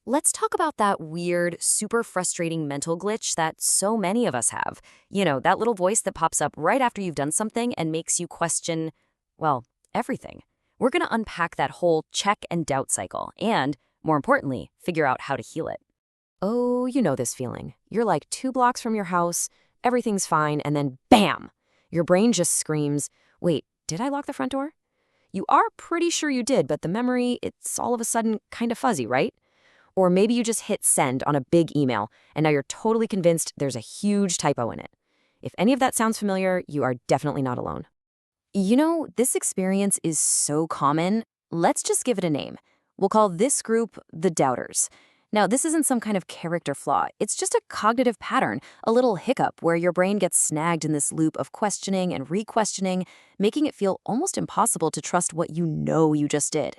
Let's talk about that weird, super frustrating mental glitch that so many of us have. That little voice that pops up right after you've done something and makes you question, well, everything. We're going to unpack that whole check and doubt cycle and, more importantly, figure out how to heal it. Oh, you know this feeling. You're like 2 blocks from your house, everything's fine, and then bam! Your brain just screams, wait, did I lock the front door? You are pretty sure you did, but the memory, it's all of a sudden kind of fuzzy, right? Or maybe you just hit send on a big email, and now you're totally convinced there's a huge typo in it. If any of that sounds familiar, you are definitely not alone. This experience is so common, let's just give it a name. We'll call this group the doubters. Now, this isn't some kind of character flaw. It's just a cognitive pattern, a little hiccup where your brain gets snagged in this loop of questioning and re-questioning, making it feel almost impossible to trust what you know you just did.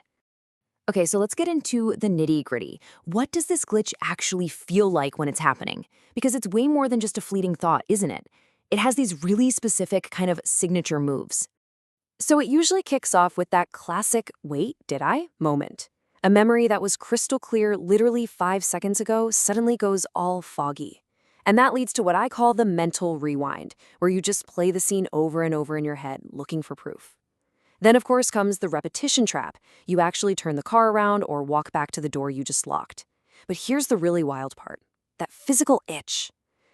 Okay, so let's get into the nitty-gritty. What does this glitch actually feel like when it's happening? Because it's way more than just a fleeting thought, isn't it? It has these really specific kind of signature moves. So it usually kicks off with that classic, wait, did I? Moment. A memory that was crystal clear literally 5 seconds ago suddenly goes all foggy. And that leads to what I call the mental rewind, where you just play the scene over and over in your head, looking for proof. Then, of course, comes the repetition trap. You actually turn the car around or walk back to the door you just locked. But here's the really wild part. That physical itch.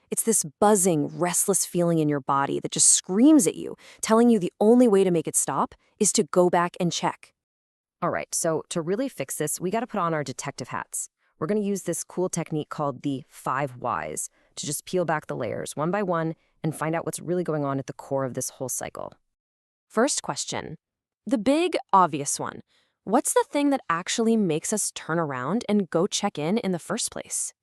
It's this buzzing, restless feeling in your body that just screams at you, telling you the only way to make it stop is to go back and check. All right, so to really fix this, we got to put on our detective hats. We're going to use this cool technique called the 5 whys to just peel back the layers one by one and find out what's really going on at the core of this whole cycle. First question. The big, obvious one. What's the thing that actually makes us turn around and go check in the first place?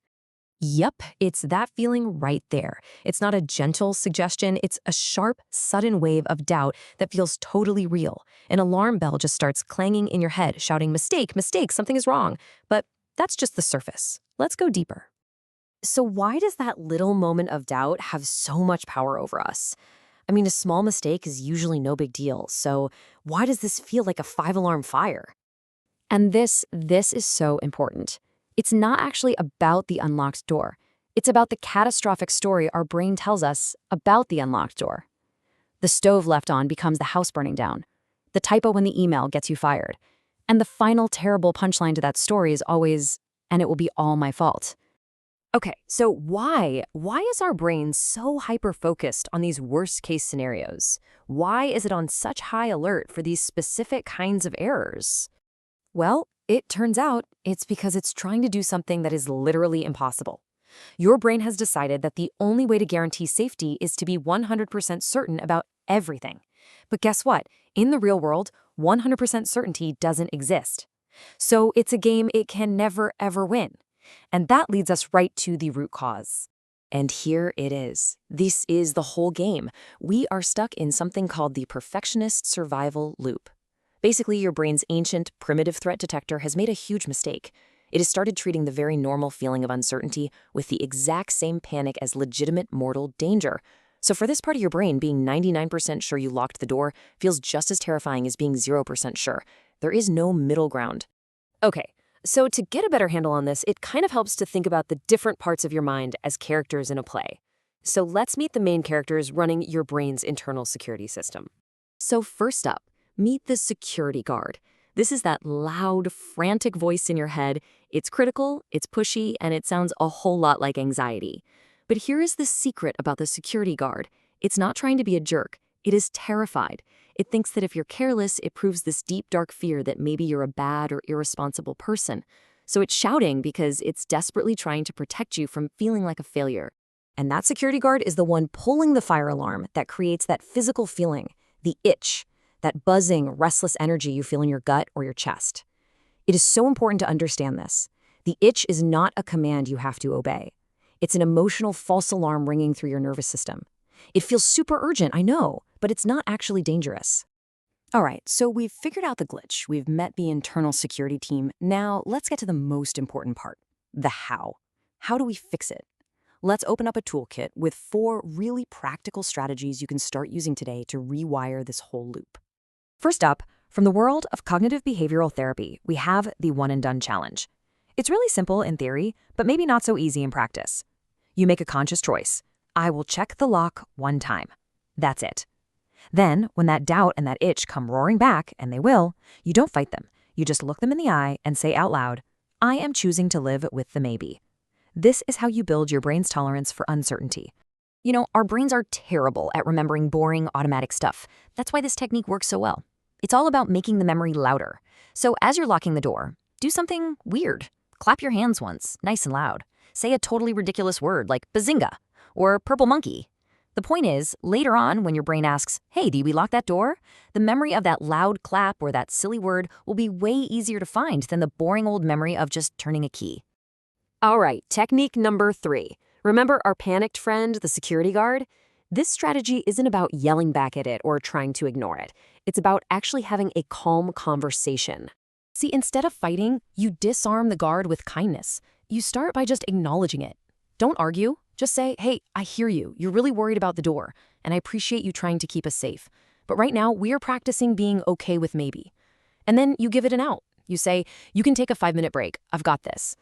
Yep, it's that feeling right there. It's not a gentle suggestion, it's a sharp, sudden wave of doubt that feels totally real. An alarm bell just starts clanging in your head, shouting, mistake, mistake, something is wrong. But that's just the surface. Let's go deeper. So why does that little moment of doubt have so much power over us? I mean, a small mistake is usually no big deal, so why does this feel like a 5-alarm fire? And this is so important. It's not actually about the unlocked door. It's about the catastrophic story our brain tells us about the unlocked door. The stove left on becomes the house burning down. The typo in the email gets you fired. And the final terrible punchline to that story is always, and it will be all my fault. Okay, so why is our brain so hyper-focused on these worst-case scenarios? Why is it on such high alert for these specific kinds of errors? Well, it turns out it's because it's trying to do something that is literally impossible. Your brain has decided that the only way to guarantee safety is to be 100% certain about everything. But guess what? In the real world, 100% certainty doesn't exist. So it's a game it can never, ever win. And that leads us right to the root cause. And here it is. This is the whole game. We are stuck in something called the perfectionist survival loop. Basically, your brain's ancient, primitive threat detector has made a huge mistake. It has started treating the very normal feeling of uncertainty with the exact same panic as legitimate mortal danger. So for this part of your brain, being 99% sure you locked the door feels just as terrifying as being 0% sure. There is no middle ground. Okay. So to get a better handle on this, it kind of helps to think about the different parts of your mind as characters in a play. So let's meet the main characters running your brain's internal security system. So first up, meet the security guard. This is that loud, frantic voice in your head. It's critical, it's pushy, and it sounds a whole lot like anxiety. But here is the secret about the security guard. It's not trying to be a jerk. It is terrified. It thinks that if you're careless, it proves this deep, dark fear that maybe you're a bad or irresponsible person. So it's shouting because it's desperately trying to protect you from feeling like a failure. And that security guard is the one pulling the fire alarm that creates that physical feeling, the itch, that buzzing, restless energy you feel in your gut or your chest. It is so important to understand this. The itch is not a command you have to obey. It's an emotional false alarm ringing through your nervous system. It feels super urgent, I know, but it's not actually dangerous. All right, so we've figured out the glitch. We've met the internal security team. Now let's get to the most important part, the how. How do we fix it? Let's open up a toolkit with 4 really practical strategies you can start using today to rewire this whole loop. First up, from the world of cognitive behavioral therapy, we have the one and done challenge. It's really simple in theory, but maybe not so easy in practice. You make a conscious choice. I will check the lock one time. That's it. Then, when that doubt and that itch come roaring back, and they will, you don't fight them. You just look them in the eye and say out loud, I am choosing to live with the maybe. This is how you build your brain's tolerance for uncertainty. You know, our brains are terrible at remembering boring, automatic stuff. That's why this technique works so well. It's all about making the memory louder. So as you're locking the door, do something weird. Clap your hands once, nice and loud. Say a totally ridiculous word like bazinga or purple monkey. The point is, later on, when your brain asks, hey, did we lock that door? The memory of that loud clap or that silly word will be way easier to find than the boring old memory of just turning a key. All right, technique number 3. Remember our panicked friend, the security guard? This strategy isn't about yelling back at it or trying to ignore it. It's about actually having a calm conversation. See, instead of fighting, you disarm the guard with kindness. You start by just acknowledging it. Don't argue. Just say, hey, I hear you. You're really worried about the door, and I appreciate you trying to keep us safe. But right now, we are practicing being okay with maybe. And then you give it an out. You say, you can take a 5-minute break. I've got this.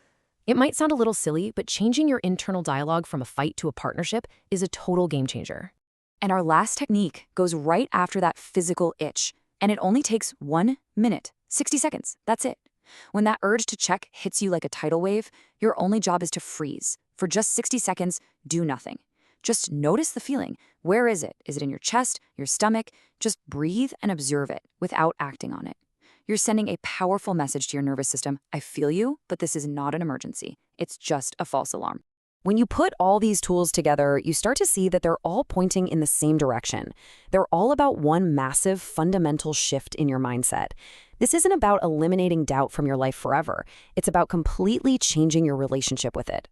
It might sound a little silly, but changing your internal dialogue from a fight to a partnership is a total game changer. And our last technique goes right after that physical itch, and it only takes 1 minute, 60 seconds. That's it. When that urge to check hits you like a tidal wave, your only job is to freeze. For just 60 seconds, do nothing. Just notice the feeling. Where is it? Is it in your chest, your stomach? Just breathe and observe it without acting on it. You're sending a powerful message to your nervous system. I feel you, but this is not an emergency. It's just a false alarm. When you put all these tools together, you start to see that they're all pointing in the same direction. They're all about one massive, fundamental shift in your mindset. This isn't about eliminating doubt from your life forever. It's about completely changing your relationship with it.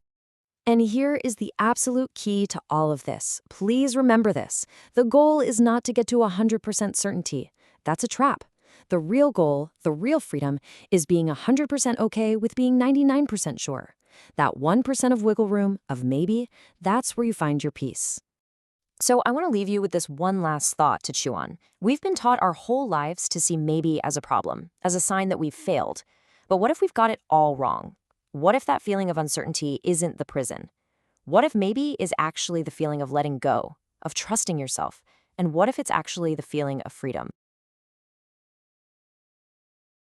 And here is the absolute key to all of this. Please remember this. The goal is not to get to 100% certainty. That's a trap. The real goal, the real freedom, is being 100% okay with being 99% sure. That 1% of wiggle room, of maybe, that's where you find your peace. So I want to leave you with this one last thought to chew on. We've been taught our whole lives to see maybe as a problem, as a sign that we've failed. But what if we've got it all wrong? What if that feeling of uncertainty isn't the prison? What if maybe is actually the feeling of letting go, of trusting yourself? And what if it's actually the feeling of freedom?